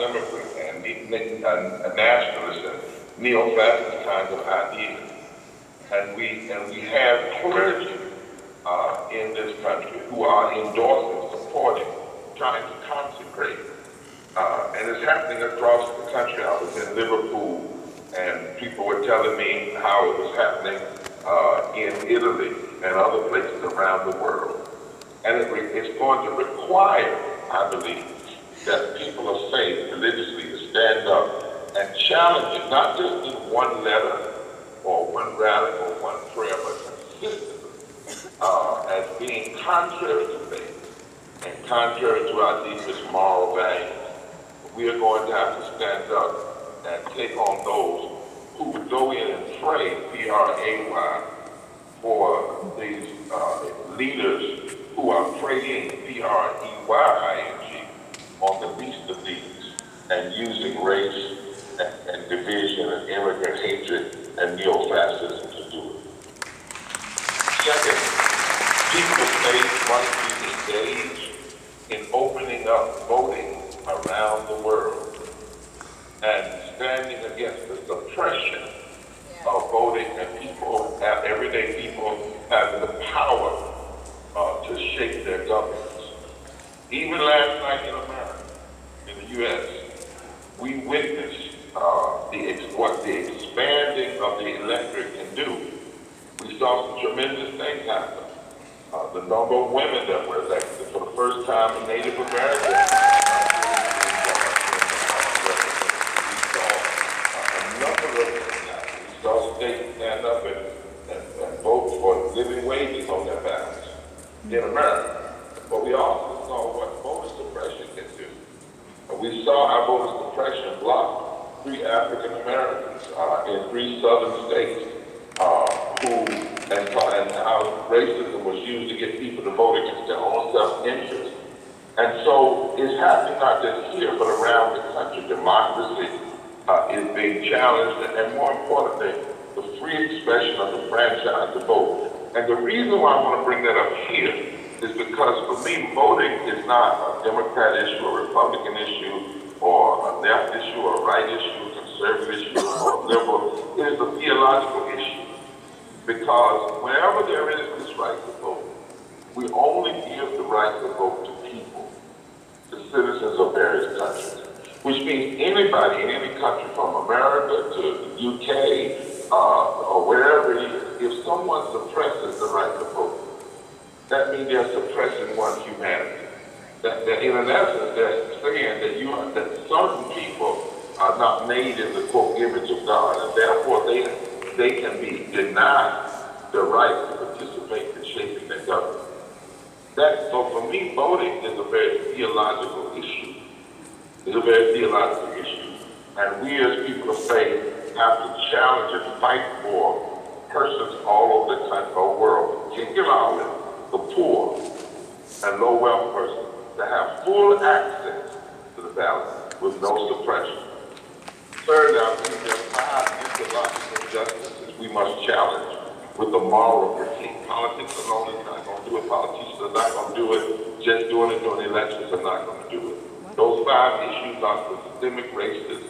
immigrant and nationalist and neo-fascist kinds of ideas. And we have clergy in this country who are endorsing, supporting, trying to consecrate. And it's happening across the country. I was in Liverpool, and people were telling me how it was happening in Italy and other places around the world. And it's going to require, I believe, that people of faith religiously to stand up and challenge it, not just in one letter or one rally or one prayer, but consistently as being contrary to faith and contrary to our deepest moral values. We are going to have to stand up and take on those who would go in and pray, P-R-A-Y, for these leaders who are praying, P-R-E-Y-I-N-G, on the least of these and using race and division and immigrant hatred and neo-fascism to do it. Second, people of faith must be engaged in opening up voting around the world and standing against the suppression of voting and people, everyday people having the power to shape their governments. Even last night in America, in the U.S., we witnessed what the expanding of the electorate can do. We saw some tremendous things happen. The number of women that were elected for the first time in Native American. We saw states stand up and vote for living wages on their ballots in America. But we also saw what voter suppression can do. We saw how voter suppression blocked 3 African Americans in 3 southern states and how racism was used to get people to vote against their own self-interest. And so it's happening not just here, but around the country. Democracy is being challenged, and more importantly, the free expression of the franchise to vote. And the reason why I want to bring that up here is because for me, voting is not a Democrat issue, a Republican issue, or a left issue, or a right issue, a conservative issue, or a liberal. It is a theological issue. Because whenever there is this right to vote, we only give the right to vote to people, to citizens of various countries, which means anybody in any country from America to the UK or wherever it is, if someone suppresses the right to vote, that means they're suppressing one's humanity. That in essence, they're saying that certain people are not made in the quote image of God, and therefore they can be denied the right to participate in shaping their government. So for me, voting is a very theological issue. It's a very theological issue. And we as people of faith have to challenge and fight for persons all over the world, particularly the poor and low wealth persons, to have full access to the ballot with no suppression. Third, I believe there are 5 ideological injustices we must challenge with a moral critique. Politics alone is not going to do it. Politicians are not going to do it. Just doing it during elections are not going to do it. Those 5 issues are systemic racism.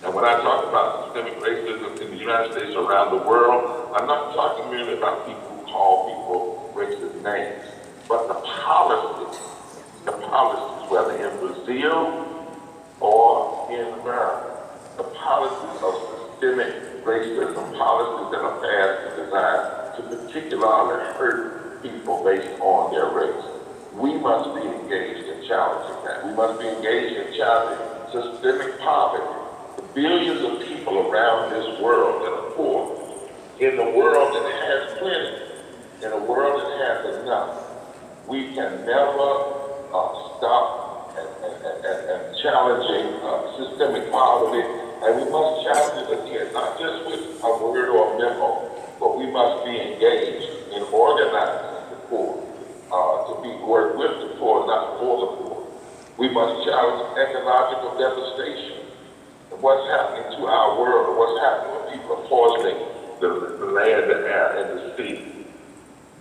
And when I talk about systemic racism in the United States or around the world, I'm not talking merely about people who call people racist names, but the policies, whether in Brazil or in America, the policies of systemic racism, policies that are passed and designed to particularly hurt people based on their race. We must be engaged in challenging that. We must be engaged in challenging systemic poverty. The billions of people around this world that are poor, in a world that has plenty, in a world that has enough, we can never stop and challenging systemic poverty. And we must challenge it again, not just with a word or a memo, but we must be engaged in organizing the poor, to be work with the poor, not for the poor. We must challenge ecological devastation and what's happening to our world, and what's happening when people are poisoning the land, the air, and the sea,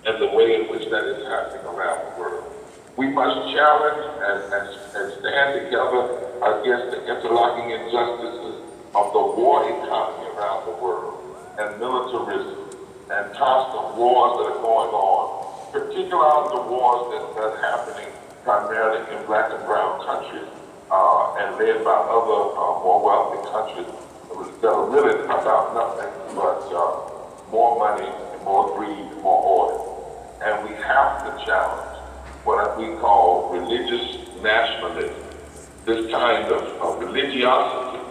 and the way in which that is happening around the world. We must challenge and and stand together against the interlocking injustices of the war economy around the world and militarism and constant wars that are going on, particularly the wars that are happening primarily in black and brown countries and led by other more wealthy countries that are really about nothing but more money and more greed and more oil. And we have to challenge what we call religious nationalism, this kind of religiosity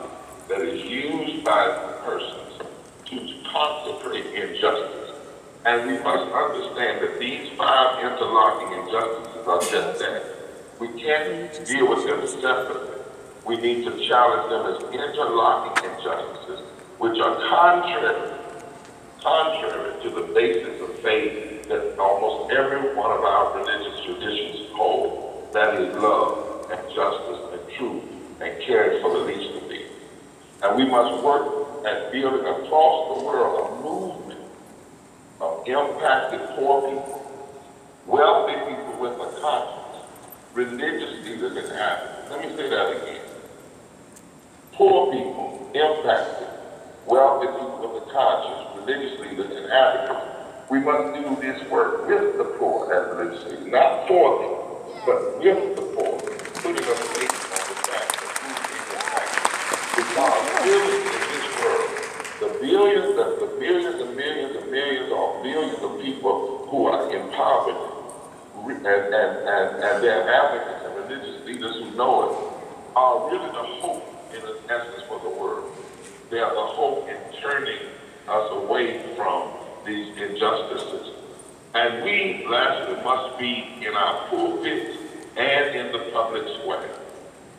that is used by persons to concentrate injustice. And we must understand that these five interlocking injustices are just that. We can't deal with them separately. We need to challenge them as interlocking injustices, which are contrary to the basis of faith that almost every one of our religious traditions hold. That is love and justice and truth and caring for the least of these. And we must work at building across the world a movement of impacted poor people, wealthy people with a conscience, religious leaders and advocates. Let me say that again. Poor people, impacted, wealthy people with a conscience, religious leaders and advocates. We must do this work with the poor as religious leaders, not for them, but with the poor, putting a face on the fact that who is impacted. Because really in this world, the billions and millions and millions or billions of people who are in poverty and their advocates and religious leaders who know it are really the hope in essence for the world. They are the hope in turning us away from these injustices. And we, lastly, must be in our pulpits and in the public square.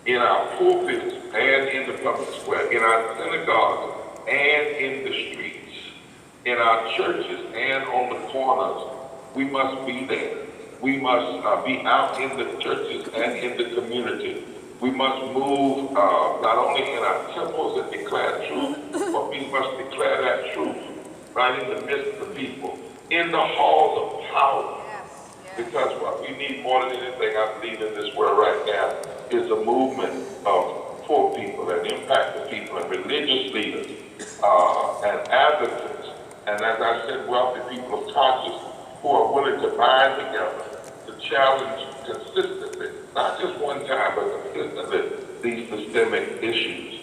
In our pulpits and in the public square. In our synagogues and in the streets. In our churches and on the corners. We must be there. We must be out in the churches and in the community. We must move not only in our temples and declare truth, but we must declare that truth right in the midst of the people, in the halls of power. Yes, yes. Because what we need more than anything, I believe, in this world right now is a movement of poor people and impacted people and religious leaders and advocates, and as I said, wealthy people of conscience who are willing to bind together to challenge consistently, not just one time, but consistently, these systemic issues.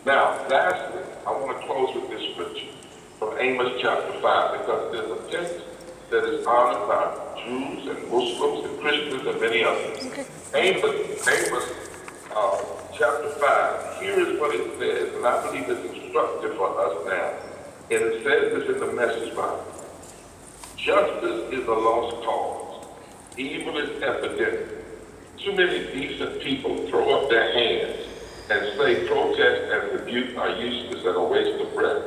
Now, lastly, I want to close with this scripture from Amos chapter 5, because there's a text that is honored by Jews and Muslims and Christians and many others. Okay. Amos chapter 5, here is what it says, and I believe it's instructive for us now. And it says this in the Message Bible. Justice is a lost cause. Evil is epidemic. Too many decent people throw up their hands and say protest and rebuke are useless and a waste of breath.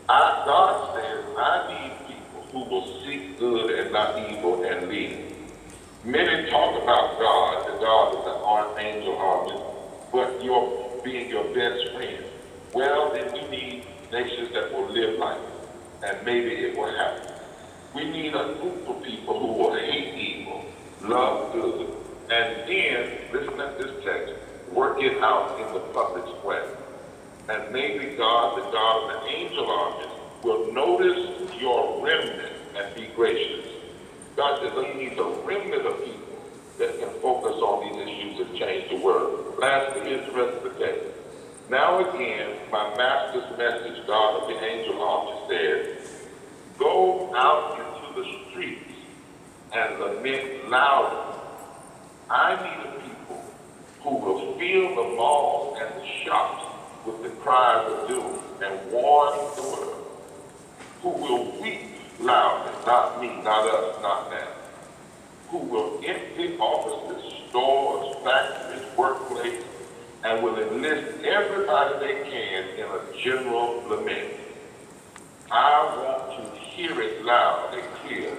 God says, I need people who will seek good and not evil and lead. Many talk about God, that God is an archangel army, but you're being your best friend. Well, then we need nations that will live like it, and maybe it will happen. We need a group of people who will hate evil, love good, and then, listen to this text, work it out in the public square. And maybe God, the God of the angel armies, will notice your remnant and be gracious. God says he needs a remnant of people that can focus on these issues and change the world. Lastly, here's the rest of the text. Now again, my master's message, God of the angel army, says, go out into the streets and lament loudly. I need a people who will fill the malls and the shops with the cries of doom and warn the world, who will weep loudly, not me, not us, not them, who will empty offices, stores, factories, workplaces, and will enlist everybody they can in a general lament. I want to hear it loud and clear,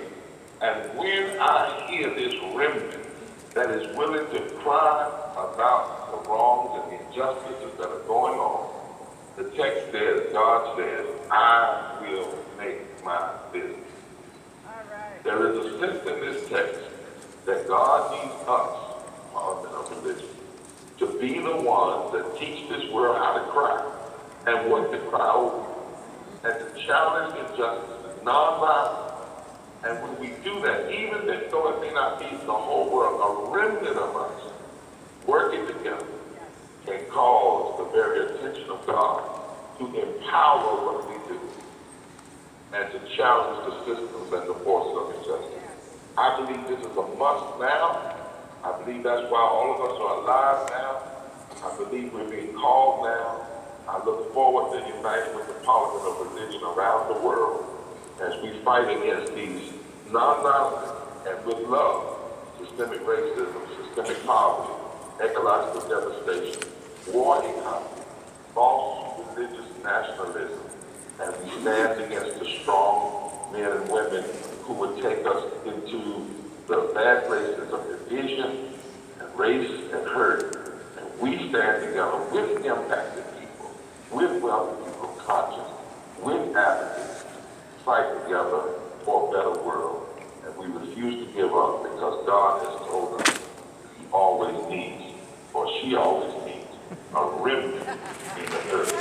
and when I hear this remnant that is willing to cry about the wrongs and injustices that are going on, the text says, God says, I will make my business. All right. There is a sense in this text that God needs us, more than a religion, be the ones that teach this world how to cry and what to cry over, and to challenge injustice nonviolently. And when we do that, even though it may not be the whole world, a remnant of us working together can cause the very attention of God to empower what we do and to challenge the systems and the forces of injustice. I believe this is a must now. I believe that's why all of us are alive now. I believe we're being called now. I look forward to uniting with the Parliament of Religion around the world as we fight against these nonviolent and with love, systemic racism, systemic poverty, ecological devastation, war economy, false religious nationalism, and we stand against the strong men and women who would take us into the bad places of division and race and hurt. And we stand together with impacted people, with wealthy people conscious, with advocates, fight together for a better world. And we refuse to give up because God has told us He always needs, or she always needs, a remnant in the earth.